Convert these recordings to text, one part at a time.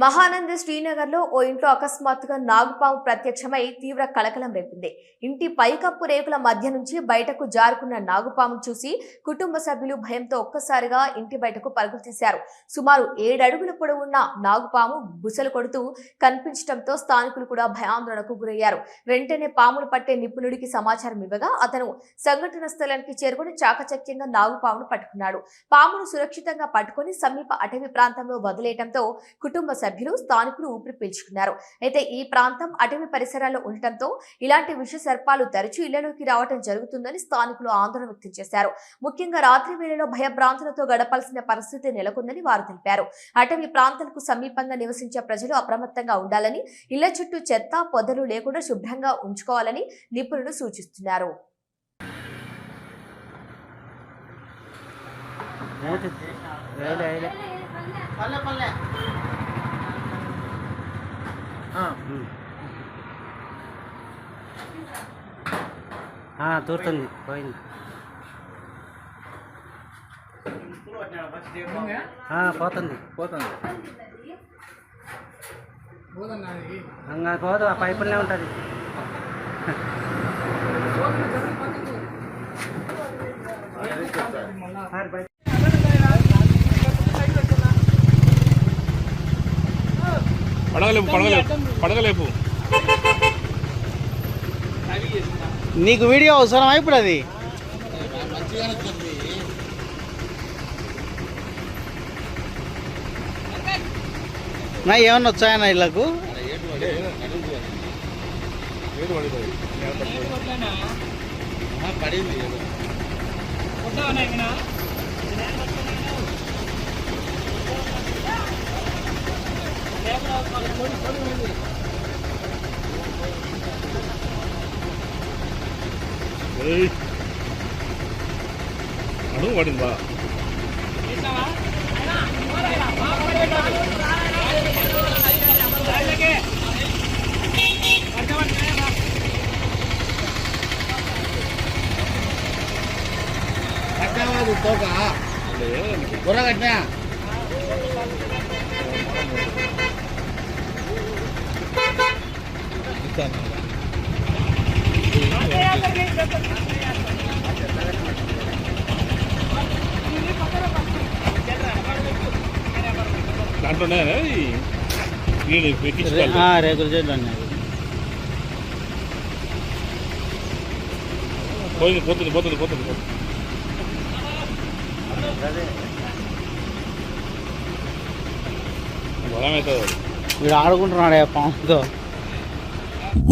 మహానంద శ్రీనగర్లో ఓ ఇంట్లో అకస్మాత్తుగా నాగుపాము ప్రత్యక్షమై తీవ్ర కలకలం రేపింది. ఇంటి పైకప్పు రేకుల మధ్య నుంచి బయటకు జారుకున్న నాగుపాము చూసి కుటుంబ సభ్యులు భయంతో ఒక్కసారిగా ఇంటి బయటకు పరుగులు తీశారు. సుమారు 7 అడుగుల పొడవున్న నాగుపాము బుసలు కొడుతూ కనిపించడంతో స్థానికులు కూడా భయాందోళనకు గురయ్యారు. వెంటనే పాములు పట్టే నిపుణుడికి సమాచారం ఇవ్వగా అతను సంఘటన స్థలానికి చేరుకుని చాకచక్యంగా నాగుపామును పట్టుకున్నాడు. పామును సురక్షితంగా పట్టుకుని సమీప అటవీ ప్రాంతంలో వదిలేయడంతో కుటుంబ సభ్యులు స్థానికులు ఊపిరి పీల్చుకున్నారు. అయితే ఈ ప్రాంతం అటవీ పరిసరాల్లో ఉండటంతో ఇలాంటి విష సర్పాలు తరచూ ఇళ్లలోకి రావడం జరుగుతుందని స్థానికులు ఆందోళన వ్యక్తం చేశారు. ముఖ్యంగా రాత్రి వేళలో భయభ్రాంతులతో గడపాల్సిన పరిస్థితి నెలకొందని వారు తెలిపారు. అటవీ ప్రాంతాలకు సమీపంగా నివసించే ప్రజలు అప్రమత్తంగా ఉండాలని, ఇళ్ల చుట్టూ చెత్త పొదలు లేకుండా శుభ్రంగా ఉంచుకోవాలని నిపుణులు సూచిస్తున్నారు. దూరుతుంది పోయింది. పోతుంది పోదు, ఆ పైపులనే ఉంటుంది. పడగలేపు నీకు వీడియో అవసరమా ఇప్పుడు? అది నా ఏమన్నా వచ్చాయన్నా ఇళ్ళకు? పడింది అడుగు పడిందా? బుర్ర కట్టినా దాంట్లోనే రేకులు చెట్లు అన్నాయి. పోతుంది. వీడు ఆడుకుంటున్నాడే పాముతో.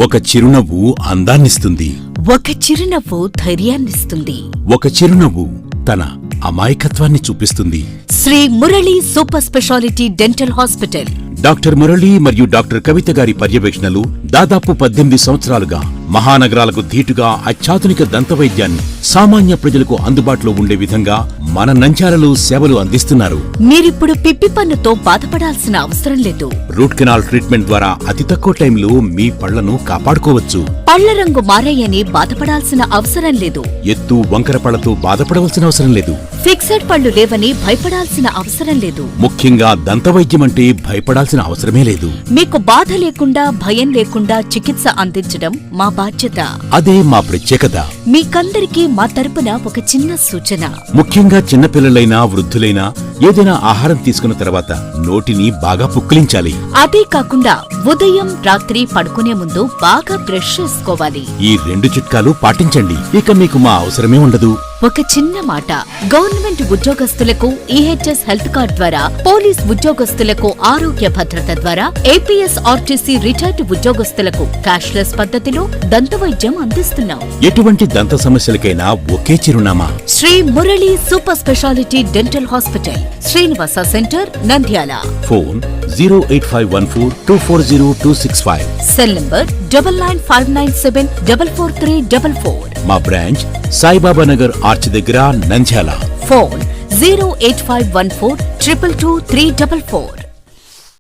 ఒక చిరునవ్వు అందాన్నిస్తుంది, ఒక చిరునవ్వు ధైర్యాన్నిస్తుంది, ఒక చిరునవ్వు తన అమాయకత్వాన్ని చూపిస్తుంది. Shri Murali super speciality dental hospital. Doctor Murali మరియు డాక్టర్ కవిత గారి పర్యవేక్షణలు దాదాపు 18 సంవత్సరాలుగా మహానగరాలకు ధీటుగా అత్యాధునిక దంతవైద్యాన్ని సామాన్య ప్రజలకు అందుబాటులో ఉండే విధంగా మన నంద్యాలలో సేవలు అందిస్తున్నారు. మీరిప్పుడు పిప్పి పన్నుతో బాధపడాల్సిన అవసరం లేదు. రూట్ కెనాల్ ట్రీట్మెంట్ ద్వారా అతి తక్కువ టైంలో మీ పళ్లను కాపాడుకోవచ్చు. పళ్ల రంగు మారాయని బాధపడాల్సిన అవసరం లేదు. ఎత్తు వంకర పళ్లతో బాధపడవలసిన అవసరం లేదు. ఫిక్సెడ్ పళ్లు లేవని భయపడాల్సిన అవసరం లేదు. ముఖ్యంగా దంతవైద్యం అంటే భయపడాల్సిన అవసరమే లేదు. మీకు బాధ లేకుండా, భయం లేకుండా చికిత్స అందించడం మా బాధ్యత. అదే మా ప్రత్యేకత. మీకందరికీ మా తరపున ఒక చిన్న సూచన. ముఖ్యంగా చిన్నపిల్లలైనా వృద్ధులైనా ఏదైనా ఆహారం తీసుకున్న తర్వాత నోటిని బాగా పుక్కిలించాలి. అదే కాకుండా ఉదయం రాత్రి పడుకునే ముందు బాగా బ్రష్ చేసుకోవాలి. ఈ 2 చిట్కాలు పాటించండి, ఇక మీకు మా అవసరమే ఉండదు. ఒక చిన్న మాట, గవర్నమెంట్ ఉద్యోగస్తులకు ఈహెచ్ఎస్ హెల్త్ కార్డ్ ద్వారా, పోలీస్ ఉద్యోగస్తులకు ఆరోగ్య భద్రత ద్వారా, ఏపీఎస్ ఆర్టీసీ రిటైర్డ్ ఉద్యోగస్తులకు క్యాష్లెస్ పద్ధతిలో దంతవైద్యం అందిస్తున్నాం. ఎటువంటి దంత సమస్యలకైనా ఒకే చిరునామా, Shri Murali super speciality dental hospital, Srinivasa centre, Nandyal. Phone 08514240265. Cell number 9959744344. మా బ్రాంచ్ సాయిబాబా నగర్ ఆర్చ్ దగ్గర, నంద్యాల. ఫోన్ 08514222344.